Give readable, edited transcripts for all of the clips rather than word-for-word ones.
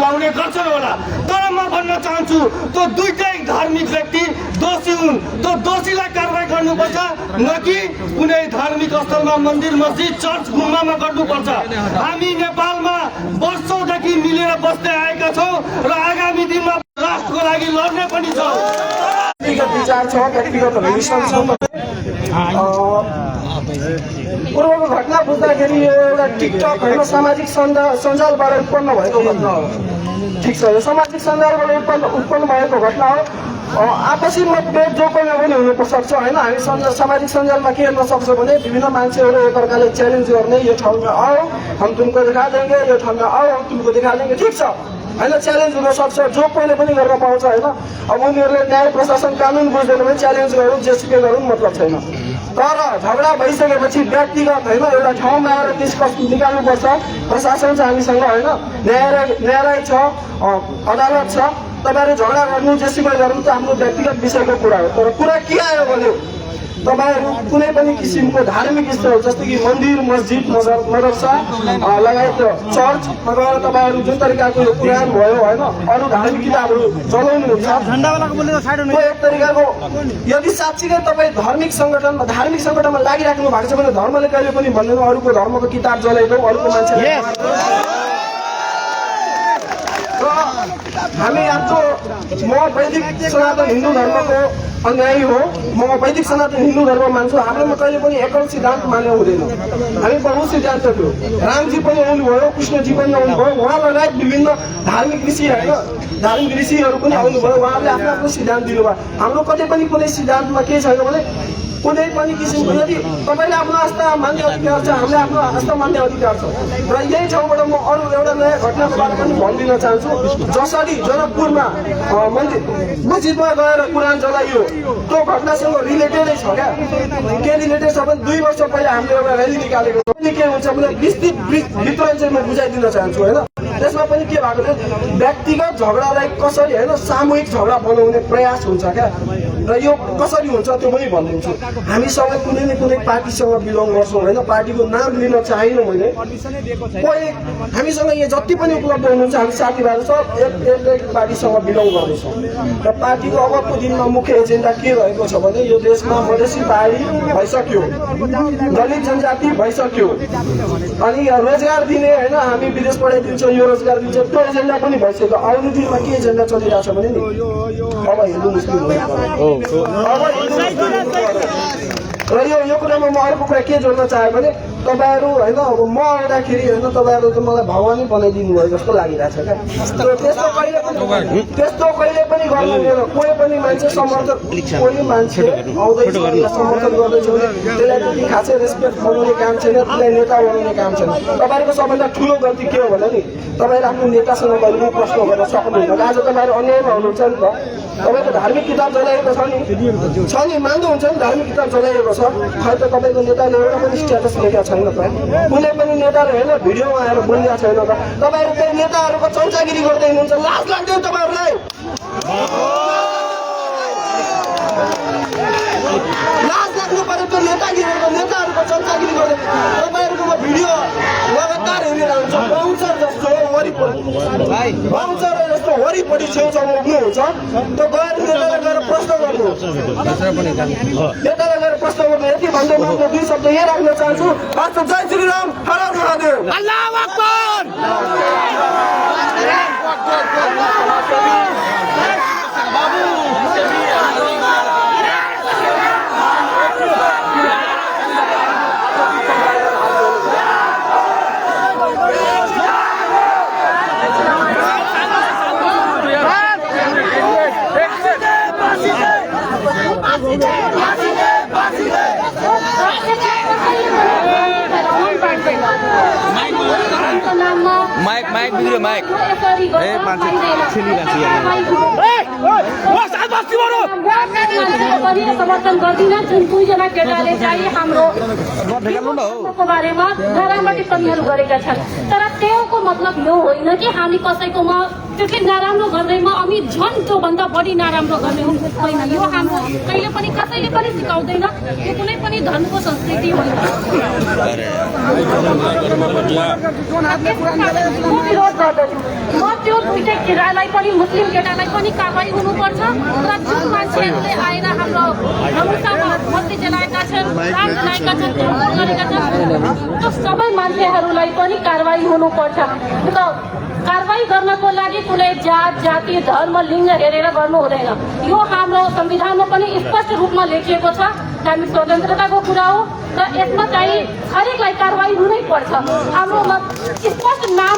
लाउने गर्छन् होला। तर म भन्न चाहन्छु त्यो दुईटै धार्मिक व्यक्ति दोषी हुन्। त्यो दोषीलाई कारबाही गर्नुपर्छ, न कि कुनै धार्मिक स्थलमा मन्दिर मस्जिद चर्च गुम्बामा गर्नुपर्छ। हामी नेपालमा वर्षौंदेखि मिलेर बस्दै आएका छौँ र आगामी दिनमा राष्ट्रको लागि लड्ने पनि छौँ। व्यक्तिगत विचार छ, व्यक्तिगत रिलेसन छ। पूर्वको घटना बुझ्दाखेरि यो एउटा टिकटक होइन सामाजिक सञ्जालबाट उत्पन्न भएको घटना हो। ठिक छ, यो सामाजिक सञ्जालबाट उत्पन्न भएको घटना हो। आपसी मतभेद जो पनि हुन सक्छ होइन। हामी सामाजिक सञ्जालमा के हेर्न सक्छ भने विभिन्न मान्छेहरू एकअर्काले च्यालेन्ज गर्ने, यो ठाउँमा आओ हम तुमको दिखा देंगे, यो ठाउँमा आओ हम तुमको दिखा देंगे। ठिक छ होइन, च्यालेन्ज हुन सक्छ, जो कोहीले पनि गर्न पाउँछ होइन। अब उनीहरूले न्याय प्रशासन कानुन बुझ्दैन भने च्यालेन्ज गरौँ, जेसुकै गरौँ, मतलब छैन। तर झगडा भइसकेपछि व्यक्तिगत होइन एउटा ठाउँमा आएर निष्कर्ष निकाल्नुपर्छ। प्रशासन छ हामीसँग होइन, न्यायालय छ, अदालत छ। तपाईँहरू झगडा गर्नु जेसुकै गर्नु त आफ्नो व्यक्तिगत विषयको कुरा हो। तर कुरा के आयो भने तपाईँहरू कुनै पनि किसिमको धार्मिक स्थल जस्तो कि मन्दिर मस्जिद मदरसा लगायत चर्चमा गएर तपाईँहरू जुन तरिकाको यो कुरान भयो होइन, अरू धार्मिक किताबहरू चलाउनुहुन्छ, त्यो एक तरिकाको यदि साँच्चीकै तपाईँ धार्मिक सङ्गठनमा लागिराख्नु भएको छ भने धर्मले कहिले पनि भन्दैन अरूको धर्मको किताब जलाइदेऊ, अरूको मान्छे। हामी आफ्नो म वैदिक सनातन हिन्दू धर्मको अन्यायी हो। म वैदिक सनातन हिन्दू धर्म मान्छु। हाम्रोमा कहिले पनि एकल सिद्धान्त मान्नु हुँदैन। हामी बहु सिद्धान्त थियो। रामजी पनि आउनुभयो, कृष्णजी पनि आउनुभयो, उहाँ लगायत विभिन्न धार्मिक ऋषि होइन, धार्मिक ऋषिहरू पनि आउनुभयो। उहाँहरूले आफ्नो आफ्नो सिद्धान्त दिनुभयो। हाम्रो कतै पनि कुनै सिद्धान्तमा के छैन भने कुनै पनि किसिमको यदि तपाईँले आफ्नो आस्था मान्ने अधिकार छ, हामीले आफ्नो आस्था मान्ने अधिकार छ। र यही ठाउँबाट म अरू एउटा नयाँ घटनाको बारे पनि भनिदिन चाहन्छु। जसरी जनकपुरमा मस्जिदमा गएर कुरान जलाइयो, त्यो घटनासँग रिलेटेडै छ क्या। के रिलेटेड छ भने 2 वर्ष पहिला हामीले एउटा र्याली निकालेको छ। के हुन्छ भने विस्तृत वितरण चाहिँ म बुझाइदिन चाहन्छु होइन। त्यसमा पनि के भएको थियो, व्यक्तिगत झगडालाई कसरी होइन सामूहिक झगडा बनाउने प्रयास हुन्छ क्या। र यो कसरी हुन्छ त्यो पनि भनिदिन्छु। हामीसँग कुनै न कुनै पार्टीसँग बिलोङ गर्छौँ होइन, पार्टीको नाम लिन चाहिनँ मैले। कोही हामीसँग यहाँ जति पनि उपलब्ध हुनुहुन्छ हामी साथीभाइहरू सब एक पार्टीसँग बिलोङ गर्दैछौँ। र पार्टीको अबको दिनमा मुख्य एजेन्डा के रहेको छ भने यो देशमा मधेसी पहाडी भइसक्यो, दलित जनजाति भइसक्यो, अनि रोजगार दिने होइन, हामी विदेश पठाइदिन्छौँ, यो रोजगार दिन्छ, त्यो एजेन्डा पनि भइसक्यो। आउने दिनमा के एजेन्डा चलिरहेछ भने नि अब हिन्दू मुस्लिम र यो कुरामा म अर्को कुरा के जोड्न चाहेँ भने तपाईँहरू होइन अब म आउँदाखेरि होइन तपाईँहरू त मलाई भगवानै बनाइदिनु भयो जस्तो लागिरहेछ क्या। त्यस्तो कहिले पनि गर्नु हुँदैन। कोही पनि मान्छे समर्थन कोही मान्छे आउँदैछ समर्थन गर्दैछ भने त्यसलाई त्यति खासै रेस्पेक्ट बनाउने काम छैन, त्यसलाई नेता बनाउने काम छैन। तपाईँहरूको सबभन्दा ठुलो गल्ती के हो भने नि तपाईँहरू आफ्नो नेतासँग कहिले प्रश्न गर्न सक्नुहुन्न। आज तपाईँहरू अन्यायमा हुनुहुन्छ नि त। तपाईँको धार्मिक किताब जलाएको छ नि मान्नुहुन्छ नि धार्मिक किताब जलाएको छ, खै त तपाईँको नेताले एउटा पनि स्ट्याटस लेखेको छैन त। कुनै पनि नेताले होइन भिडियोमा आएर बोलिरहेको छैन त। तपाईँहरू त्यही नेताहरूको चौचागिरी गर्दै हुनुहुन्छ, लाज लाग्दैन तपाईँहरूलाई? लाज लाग्नु पर्यो त्यो नेताहरूको चौचागिरी गर्दै। तपाईँहरूकोमा भिडियो लगातार हेरिरहन्छ, बाउन्सर जस्तो वरिपरि छेउछाउमा उभिनुहुन्छ, त्यो गएर नेतालाई गएर प्रश्न गर्नु, नेतालाई गएर प्रश्न गर्नु। यति भन्दै म 2 शब्द यहाँ राख्न चाहन्छु। आज जय श्री राम, हर हर महादेव, अल्लाहु अकबर। माइक बिग्रियो माइक समर्थन गर्दिन। जुन 2 जना केटाले चाहिँ हाम्रो बारेमा नराम्रा टिप्पणीहरू गरेका छन्, तर त्यो भेदभावको मतलब यो होइन कि हामी कसैकोमा त्यति नराम्रो गर्दैमा अनि झन् त्योभन्दा बढी नराम्रो गर्ने होइन। यो हाम्रो कहिले पनि कसैले पनि सिकाउँदैन, यो कुनै पनि धर्मको संस्कृति होइन। म विरोध गर्दछु। म त्यो दुइटै केटालाई पनि, मुस्लिम केटालाई पनि कारवाही हुनुपर्छ र जुन मान्छेहरूले आएर हाम्रोसँग बत्ती जलाएका छन्, राम जलाएका छन्, तोडफोड गरेका छन्, त्यो सबै मान्छेहरूलाई पनि कारवाही हुनुपर्छ। कारवाही गर्नको लागि कुनै जात, जाति, धर्म, लिङ्ग हेरेर गर्नु हुँदैन। यो हाम्रो संविधानमा पनि स्पष्ट रूपमा लेखिएको छ। धार्मिक स्वतन्त्रताको कुरा हो र यसमा चाहिँ हरेकलाई कारवाही हुनै पर्छ। हाम्रोमा स्पष्ट नाम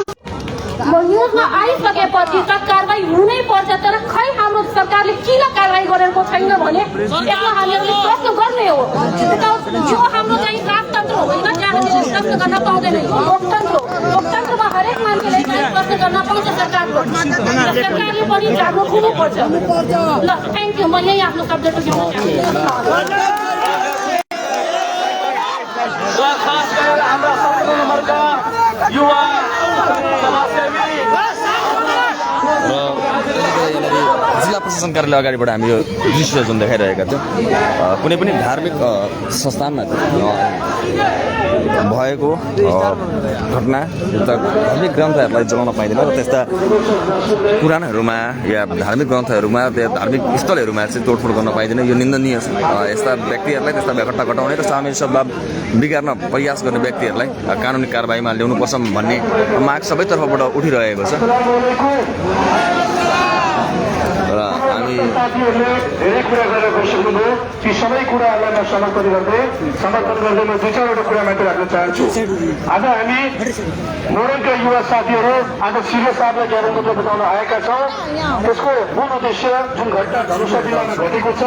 न्युजमा आइसकेपछि त कारवाही हुनै पर्छ। तर खै हाम्रो सरकारले किन कारवाही गरेको छैन भने यसमा हामीहरूले प्रश्न गर्ने हो। यो हाम्रो चाहिँ राजतन्त्र होइन जहाँ हामीले प्रश्न गर्न पाउँदैन। यो लोकतन्त्र हो। लोकतन्त्रमा हरेक मान्छेले चाहिँ प्रश्न गर्न पाउँछ सरकारको। सरकारले पनि जागरुक हुनुपर्छ। ल, थ्याङ्क यू। म यही आफ्नो शब्द टुक्याउन चाहन्छु। खास गरेर हाम्रा 17 नम्बरका युवा समाजसेवी जिल्ला प्रशासन कार्यालय अगाडिबाट हामी यो दृश्य जुन देखाइरहेका थियौँ, कुनै पनि धार्मिक संस्थानमा भएको घटना धार्मिक ग्रन्थहरूलाई जलाउन पाइँदैन र त्यस्ता पुराणहरूमा या धार्मिक ग्रन्थहरूमा, धार्मिक स्थलहरूमा चाहिँ तोडफोड गर्न पाइँदैन। यो निन्दनीय छ। यस्ता व्यक्तिहरूलाई, त्यस्ता घटना घटाउने र सामाजिक सद्भाव बिगार्न प्रयास गर्ने व्यक्तिहरूलाई कानुनी कारबाहीमा ल्याउनुपर्छ भन्ने माग सबैतर्फबाट उठिरहेको छ र हामी साथीहरूले धेरै कुरा गरेर गइसक्नुभयो। ती सबै कुराहरूलाई म समर्थन गर्दै म दुई चारवटा कुरा मात्र राख्न चाहन्छु। आज हामी मोरङका युवा साथीहरू आज सिरे साहबलाई ज्ञापन पत्र बुझाउन आएका छौँ। त्यसको मूल उद्देश्य जुन घटना धनुषा जिल्लामा घटेको छ